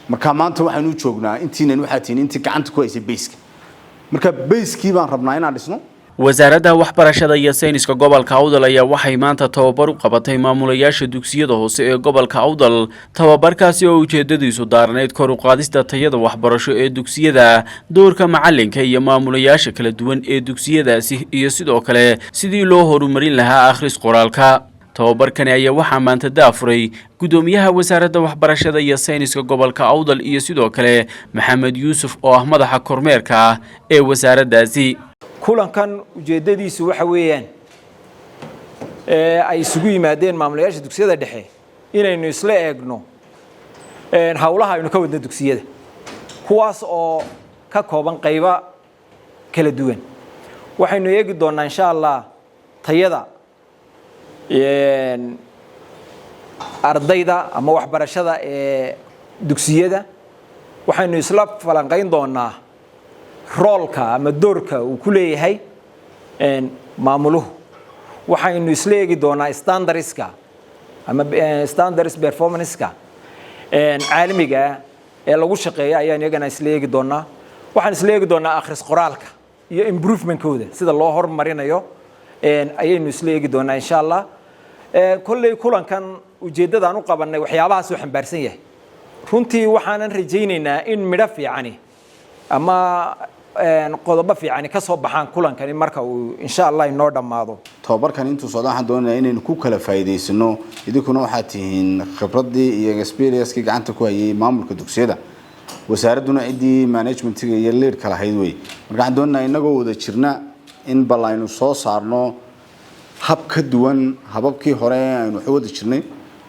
marka maanta waxaanu joognaa intiinan waxa tiin intii gacanta ku haysay basic marka basic baan rabnaa inaan dhisno wasaaradda waxbarashada iyo sayniska gobolka Awdal ayaa waxay maanta tababar u qabatay maamulayaasha dugsiyada hoose ee gobolka Awdal tababarkaasi oo ujeedadiisu daarneed kor u qaadista tayada waxbarasho ee dugsiyada doorka macalinka iyo maamulayaasha kala duwan ee dugsiyadaasi iyo sidoo kale sidii loo horumarin lahaa akhris qoraalka tababarkan ayaa waxaa maanta daafuray Gudoomiyeha Wasaaradda Waxbarashada iyo Sayniska gobolka Awdal iyo sidoo kale Maxamed Yuusuf oo ah madaxa kormeerka ee wasaaraddaasi kulankan ujeedadiisu waxa weeyaan ay isugu yimaadeen maamulayaasha dugsiyada dhexe inaynu isla eegno hawlaha aynu ka wadno dugsiyada kuwaas oo ka kooban qaybo kala duwan waxaynu eegi doonaa insha Allah tayada ardayda ama waxbarashada ee dugsiyada waxaynu isla falanqayn doonaa roolka ama doorka uu ku leeyahay maamuluhu waxaynu isla eegi doonaa standardska ama standards performance-ka caalamiga ee lagu shaqeeyo ayaan iyagana isla eegi doonaa waxaan isla eegi doonaa akhris qoraalka iyo improvement-kooda sida loo horumarinayo ayaynu isla eegi doonaa insha Allah kullay kulankan ujeedada aan u qabanay waxyaabahaas oo xambaarsan yahay runtii waxaan rajaynaynaa in midho fiican ama qodobo fiican ka soo baxaan kulankan marka uu insha Allah inoo dhamaado tababarkan intuu soo waxaan doonayaa inaynu ku kala faa'iideysano idinkuna waxa tihiin khibradii iyo experience-kii gacanta ku hayay maamulka dugsiyada wasaaraduna cidii management-ga iyo lead kala hayd way marka aan doonayaa inagoo wada jirna in balaynu soo saarno hab ka duwan hababkii hore aynu wada jirnay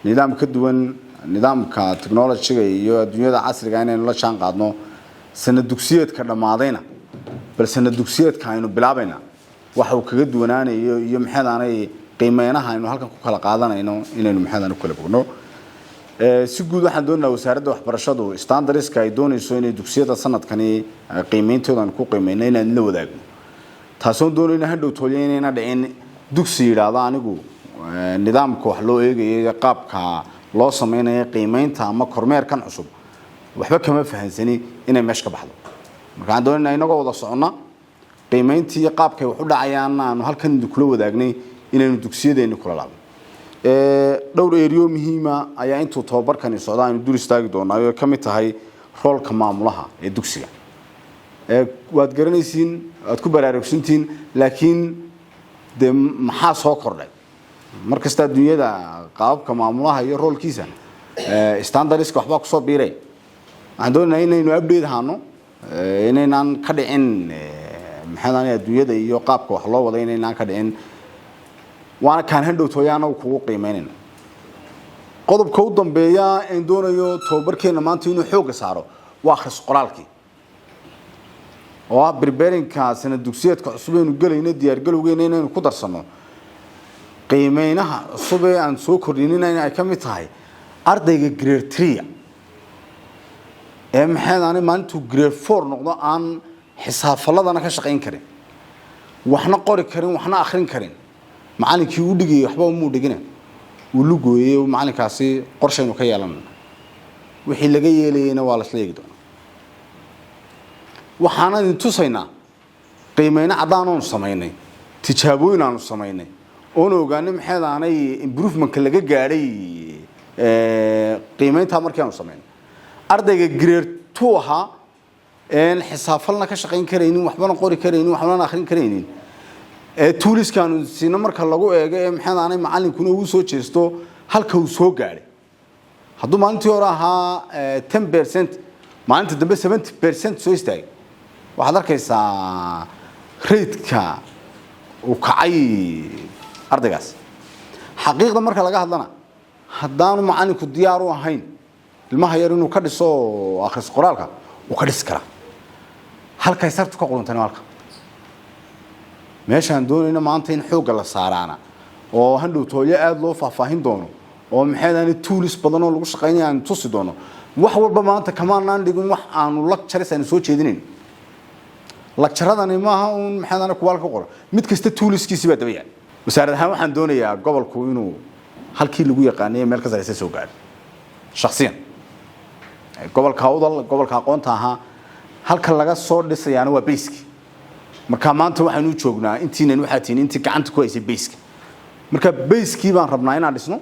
nidaam ka duwan nidaamka technology-ga iyo adduunyada casriga inaynu la jaan qaadno sanad dugsiyeedka dhamaadayna bal sanad dugsiyeedka aynu bilaabayna waxa uu kaga duwanaanayo iyo maxaadaanay qiimeynaha aynu halkan ku kala qaadanayno inaynu maxaadaan ku kala bogno si guud waxaan doonayaa wasaaradda waxbarashadu standardska ay doonayso inay dugsiyada sanadkani qiimeeyntoodan ku qiimeeyno inaan la wadaagno taasoo doonayna hadhow tooyeenayna dhicin dugsi yiraahdo anigu nidaamka wax loo eegayo qaabka loo sameeyo qiimeynta ama kormeerkan cusub waxba kama fahansani inay meesh ka baxdo marka aan doonaynaa inagoo wada socona qiimeyntii qaabkay wax u dhacayaan aanu halkan kula wadaagnay inaynu dugsiyadeena kula laabno dhowr eeriyo muhiima ayaa intuu tababarkani socda aynu dul istaagi doonaa oo ka mid tahay roolka maamulaha ee dugsiga waad garanaysiin aad ku baraarugsantiin laakiin de maxaa soo kordhay markasta adduunyada qaabka maamulaha iyo roolkiisa standardska waxba ku soo biiray aan doonayaa inaynu update ahaano inaynan ka dhicin maxaadaan adduunyada iyo qaabka wax loo wada inaynan ka dhicin waana kaan handhow tooyaana kugu qiimeynayna qodobka u dambeeya aan doonayo tababarkeena maanta inuu xoog saaro waa akhris qoraalkii oo barbarinka sanad dugsiyeedka cusub ee galayna diyaar galowgeena inaynu ku darsano qiimeynaha cusub ee aan soo kordhinayna ay ka mid tahay ardayga grade 3 maxaadaan maanta grade 4 noqdo aan xisaabfaladana ka shaqeyn karin waxna qori karin waxna akhrin karin macallinkii u dhigay waxba uu dhigina uu lugooyay macallinkaasi qorshaynu ka yeelanayna wixii laga yeelayna waa la isla eegi doonaa waxaan idin tusaynaa qiimeyna cadaan oo sameeynay tijaabooyin aanu sameeynay oo ogaanay maxaadaanay improvement-ka laga gaaray qiimeynta markii aanu sameeynay ardayga grade 2 ahaa xisaabfalna ka shaqeyn karaynin waxbana qori karaynin waxbana akhrin karaynin tooliskaanu sina marka lagu eego maxaadaanay macallinkuna uu soo jeesto halka uu soo gaaray hadduu maalintii hore ahaa 10% maalinta dambe 70% soo istaagay waxaad arkaysaa rate-ka uu kacay ardaygaas xaqiiqda marka laga hadlana haddaanu macallinku diyaar u ahayn ilmaha yar inuu ka dhiso akhris qoraalka uu ka dhis kara halkay sartu ka quluntan halka meeshaan doonayna maanta in xoog la saarana oo handhow tooyo aad loo faahfaahin doono oo maxaadaan tools badan oo lagu shaqeynaya aan tusi doono wax walba maanta kamaanaan dhigin wax aanu lectures aan soo jeedinin lectureadani maaha uun maxaadaan ku walka qoro mid kasta toolskiisa baa dabayaan wasaaradda waxaan doonayaa gobolku inuu halkii lagu yaqaanay meel ka sareysa soo gaaro shakhsiyan gobolka Awdal gobolka aqoonta ahaa halka laga soo dhisayaana waa basic marka maanta waxaanu joognaa intiina waxaa tiin intii gacanta ku haysay basic marka basic baan rabnaa inaan dhisno